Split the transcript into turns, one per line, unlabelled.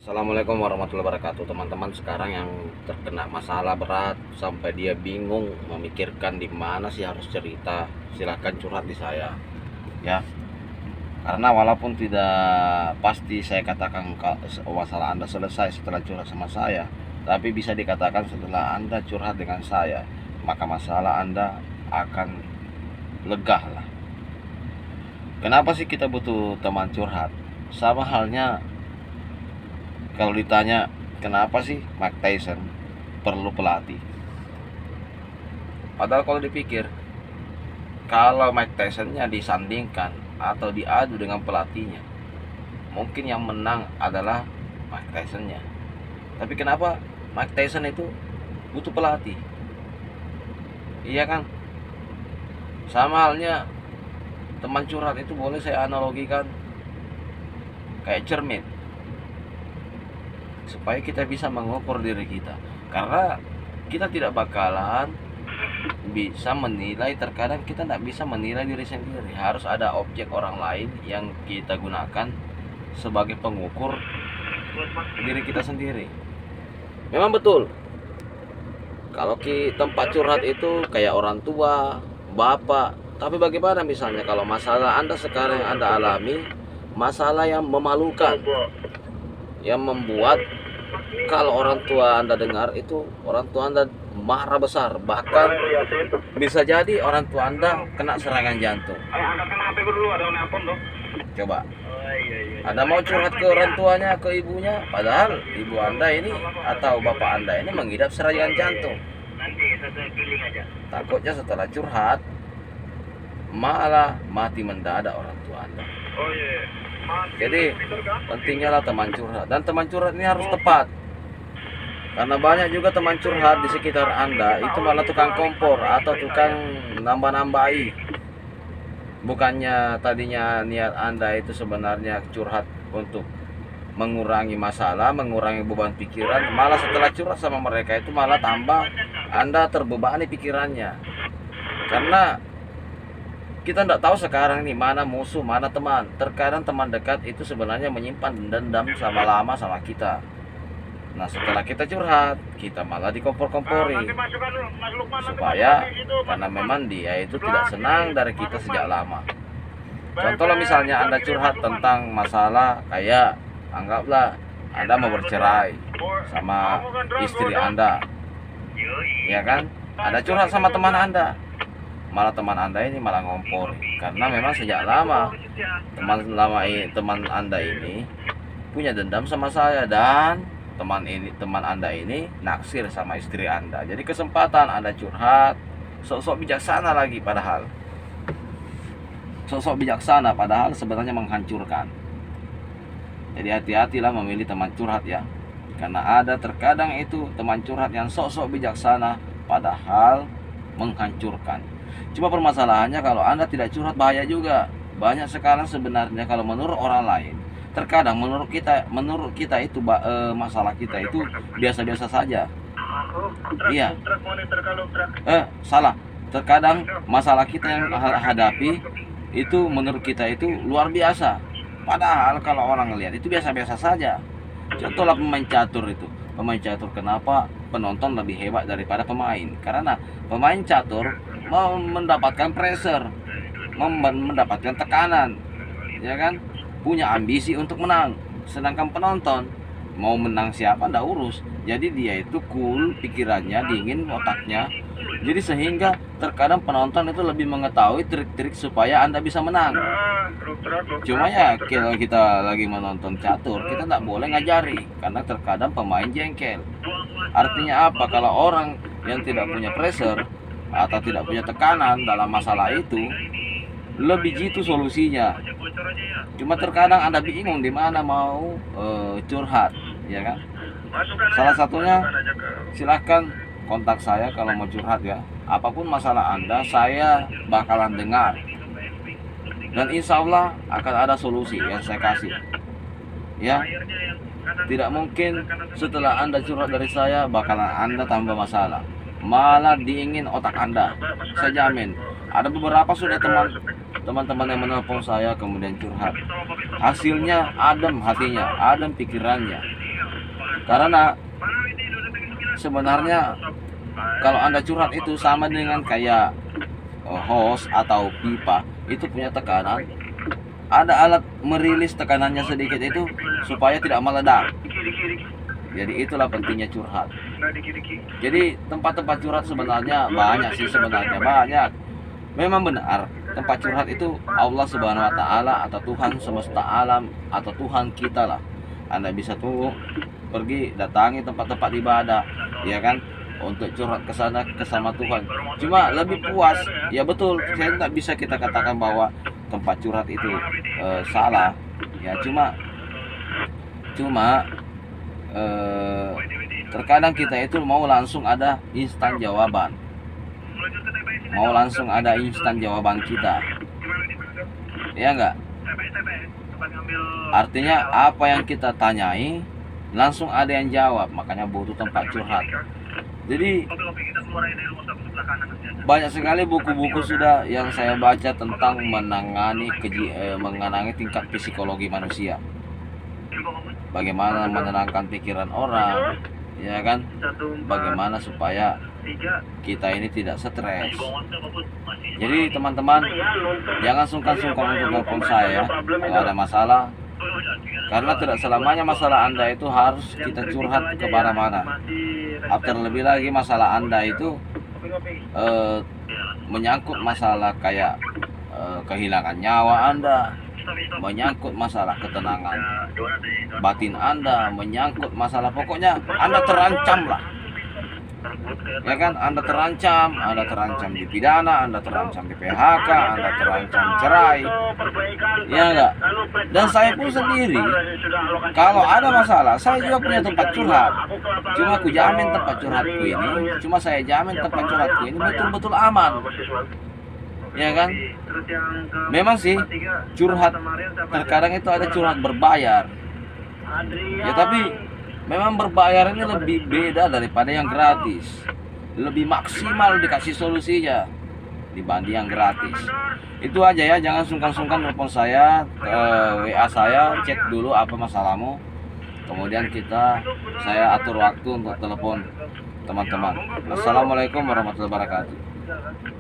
Assalamualaikum warahmatullahi wabarakatuh. Teman-teman sekarang yang terkena masalah berat sampai dia bingung memikirkan di mana sih harus cerita, silahkan curhat di saya ya. Karena walaupun tidak pasti saya katakan masalah Anda selesai setelah curhat sama saya, tapi bisa dikatakan setelah Anda curhat dengan saya, maka masalah Anda akan lega lah. Kenapa sih kita butuh teman curhat? Sama halnya kalau ditanya kenapa sih Mike Tyson perlu pelatih? Padahal kalau dipikir, kalau Mike Tyson-nya disandingkan atau diadu dengan pelatihnya, mungkin yang menang adalah Mike Tyson-nya. Tapi kenapa Mike Tyson itu butuh pelatih? Iya kan? Sama halnya teman curhat itu boleh saya analogikan kayak cermin, supaya kita bisa mengukur diri kita. Karena kita tidak bakalan bisa menilai, terkadang kita tidak bisa menilai diri sendiri. Harus ada objek orang lain yang kita gunakan sebagai pengukur diri kita sendiri. Memang betul, kalau tempat curhat itu kayak orang tua, bapak. Tapi bagaimana misalnya kalau masalah Anda sekarang yang Anda alami, masalah yang memalukan, yang membuat kalau orang tua Anda dengar itu, orang tua Anda marah besar, bahkan bisa jadi orang tua Anda kena serangan jantung. Coba Anda mau curhat ke orang tuanya, ke ibunya, padahal ibu Anda ini atau bapak Anda ini mengidap serangan jantung. Takutnya setelah curhat malah mati mendadak orang tua Anda. Jadi pentingnya lah teman curhat, dan teman curhat ini harus tepat. Karena banyak juga teman curhat di sekitar Anda itu malah tukang kompor atau tukang nambah-nambahi. Bukannya tadinya niat Anda itu sebenarnya curhat untuk mengurangi masalah, mengurangi beban pikiran, malah setelah curhat sama mereka itu malah tambah Anda terbebani pikirannya. Karena kita tidak tahu sekarang nih mana musuh, mana teman. Terkadang teman dekat itu sebenarnya menyimpan dendam sama lama sama kita. Nah setelah kita curhat, kita malah dikompor-kompori. Supaya karena memang dia itu tidak senang dari kita sejak lama. Contohnya misalnya Anda curhat tentang masalah kayak, anggaplah Anda mau bercerai sama istri Anda, ya kan? Anda curhat sama teman Anda, malah teman Anda ini malah ngompor. Karena memang sejak lama teman Anda ini punya dendam sama saya, dan teman Anda ini naksir sama istri Anda. Jadi kesempatan Anda curhat, sok-sok bijaksana lagi, padahal sok-sok bijaksana padahal sebenarnya menghancurkan. Jadi hati-hatilah memilih teman curhat ya. Karena ada terkadang itu teman curhat yang sok-sok bijaksana padahal menghancurkan. Cuma permasalahannya kalau Anda tidak curhat bahaya juga. Banyak sekarang sebenarnya kalau menurut orang lain, terkadang menurut kita itu masalah kita itu biasa-biasa saja. Iya. Salah. Terkadang masalah kita yang hadapi itu menurut kita itu luar biasa. Padahal kalau orang lihat itu biasa-biasa saja. Contohlah pemain catur itu. Pemain catur, kenapa penonton lebih hebat daripada pemain? Karena pemain catur mau mendapatkan pressure, mendapatkan tekanan, ya kan? Punya ambisi untuk menang. Sedangkan penonton mau menang siapa ndak urus. Jadi dia itu cool, pikirannya dingin, otaknya. Jadi sehingga terkadang penonton itu lebih mengetahui trik-trik supaya Anda bisa menang. Cuma ya kalau kita lagi menonton catur, kita nggak boleh ngajari, karena terkadang pemain jengkel. Artinya apa? Kalau orang yang tidak punya pressure atau tidak punya tekanan dalam masalah itu, lebih jitu solusinya. Cuma terkadang Anda bingung di mana mau curhat, ya kan? Salah satunya silahkan kontak saya kalau mau curhat ya. Apapun masalah Anda, saya bakalan dengar. Dan insya Allah akan ada solusi yang saya kasih. Ya, tidak mungkin setelah Anda curhat dari saya bakalan Anda tambah masalah, malah diingin otak Anda. Saya jamin. Ada beberapa sudah teman-teman yang menelpon saya kemudian curhat. Hasilnya adem hatinya, adem pikirannya. Karena sebenarnya kalau Anda curhat itu sama dengan kayak hose atau pipa, itu punya tekanan. Ada alat merilis tekanannya sedikit itu supaya tidak meledak. Jadi itulah pentingnya curhat. Jadi tempat-tempat curhat sebenarnya banyak sih, sebenarnya banyak. Memang benar, tempat curhat itu Allah Subhanahu wa taala atau Tuhan semesta alam atau Tuhan kita lah. Anda bisa tuh pergi datangi tempat-tempat ibadah, ya kan, untuk curhat ke sana sama Tuhan. Cuma lebih puas, ya betul. Saya tidak bisa kita katakan bahwa tempat curhat itu salah. Ya cuma terkadang kita itu mau langsung ada instan jawaban, mau langsung ada instan jawaban kita, ya enggak? Artinya apa yang kita tanyai langsung ada yang jawab, makanya butuh tempat curhat. Jadi banyak sekali buku-buku sudah yang saya baca tentang menangani tingkat psikologi manusia, bagaimana menenangkan pikiran orang, ya kan, bagaimana supaya kita ini tidak stres. Jadi teman-teman, jangan sungkan-sungkan untuk telepon saya kalau ada masalah, karena tidak selamanya masalah Anda itu harus kita curhat ke mana-mana. Terlebih lagi masalah Anda itu menyangkut masalah kayak kehilangan nyawa Anda, menyangkut masalah ketenangan batin Anda, menyangkut masalah, pokoknya Anda terancam lah, ya kan? Anda terancam dipidana, Anda terancam di PHK, Anda terancam cerai, ya enggak? Dan saya pun sendiri kalau ada masalah saya juga punya tempat curhat. Cuma aku jamin tempat curhatku ini betul-betul aman, ya kan? Memang sih curhat terkadang itu ada curhat berbayar, ya tapi memang berbayar ini lebih beda daripada yang gratis, lebih maksimal dikasih solusinya dibanding yang gratis. Itu aja ya, jangan sungkan-sungkan telepon saya, WA saya, cek dulu apa masalahmu, kemudian saya atur waktu untuk telepon teman-teman. Assalamualaikum warahmatullahi wabarakatuh.